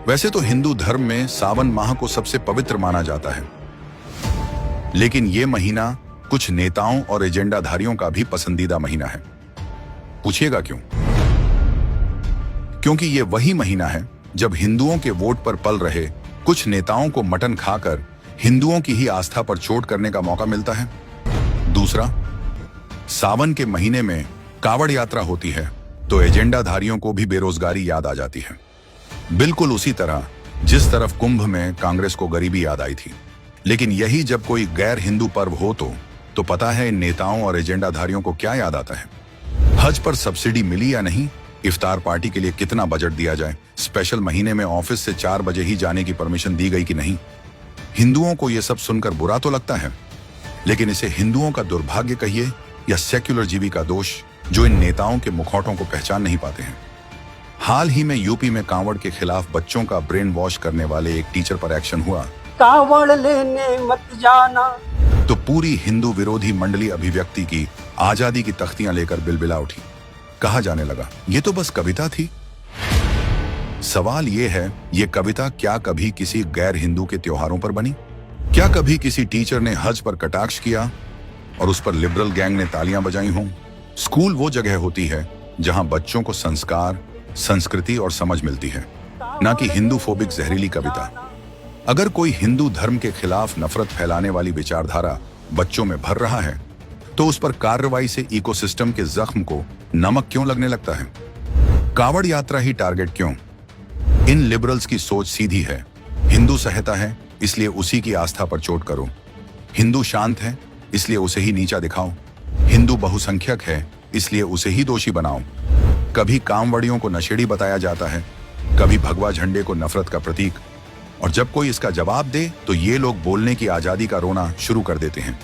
वैसे तो हिंदू धर्म में सावन माह को सबसे पवित्र माना जाता है, लेकिन ये महीना कुछ नेताओं और एजेंडाधारियों का भी पसंदीदा महीना है। पूछिएगा क्यों? क्योंकि ये वही महीना है जब हिंदुओं के वोट पर पल रहे कुछ नेताओं को मटन खाकर हिंदुओं की ही आस्था पर चोट करने का मौका मिलता है। दूसरा, सावन के महीने में कावड़ यात्रा होती है तो एजेंडाधारियों को भी बेरोजगारी याद आ जाती है, बिल्कुल उसी तरह जिस तरफ कुंभ में कांग्रेस को गरीबी याद आई थी। लेकिन यही जब कोई गैर हिंदू पर्व हो तो पता है इन नेताओं और एजेंडाधारियों को क्या याद आता है? हज पर सब्सिडी मिली या नहीं, इफ्तार पार्टी के लिए कितना बजट दिया जाए, स्पेशल महीने में ऑफिस से 4 बजे ही जाने की परमिशन दी गई कि नहीं। हिंदुओं को यह सब सुनकर बुरा तो लगता है, लेकिन इसे हिंदुओं का दुर्भाग्य कहिए या सेक्युलर जीवी का दोष, जो इन नेताओं के मुखौटों को पहचान नहीं पाते हैं। हाल ही में यूपी में कांवड़ के खिलाफ बच्चों का ब्रेन वॉश करने वाले एक टीचर पर एक्शन हुआ। कांवड़ लेने मत जाना, तो पूरी हिंदू विरोधी मंडली अभिव्यक्ति की आजादी की तख्तियां लेकर बिलबिला उठी। कहा जाने लगा ये तो बस कविता थी। सवाल ये है, ये कविता क्या कभी किसी गैर हिंदू के त्योहारों पर बनी? क्या कभी किसी टीचर ने हज पर कटाक्ष किया और उस पर लिबरल गैंग ने तालियां बजाई हों? स्कूल वो जगह होती है जहां बच्चों को संस्कार, संस्कृति और समझ मिलती है, ना कि हिंदू फोबिक जहरीली कविता। अगर कोई हिंदू धर्म के खिलाफ नफरत फैलाने वाली विचारधारा बच्चों में भर रहा है तो उस पर कार्रवाई से इकोसिस्टम के जख्म को नमक क्यों लगने लगता है? कावड़ यात्रा ही टारगेट क्यों? इन लिबरल्स की सोच सीधी है, हिंदू सहता है इसलिए उसी की आस्था पर चोट करो, हिंदू शांत है इसलिए उसे ही नीचा दिखाओ, हिंदू बहुसंख्यक है इसलिए उसे ही दोषी बनाओ। कभी कामवड़ियों को नशेड़ी बताया जाता है, कभी भगवा झंडे को नफरत का प्रतीक, और जब कोई इसका जवाब दे तो ये लोग बोलने की आजादी का रोना शुरू कर देते हैं।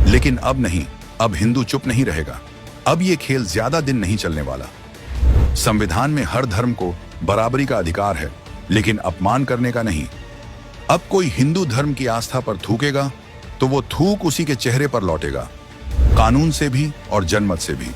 लेकिन अब नहीं, अब हिंदू चुप नहीं रहेगा। अब ये खेल ज्यादा दिन नहीं चलने वाला। संविधान में हर धर्म को बराबरी का अधिकार है, लेकिन अपमान करने का नहीं। अब कोई हिंदू धर्म की आस्था पर थूकेगा तो वो थूक उसी के चेहरे पर लौटेगा, कानून से भी और जनमत से भी।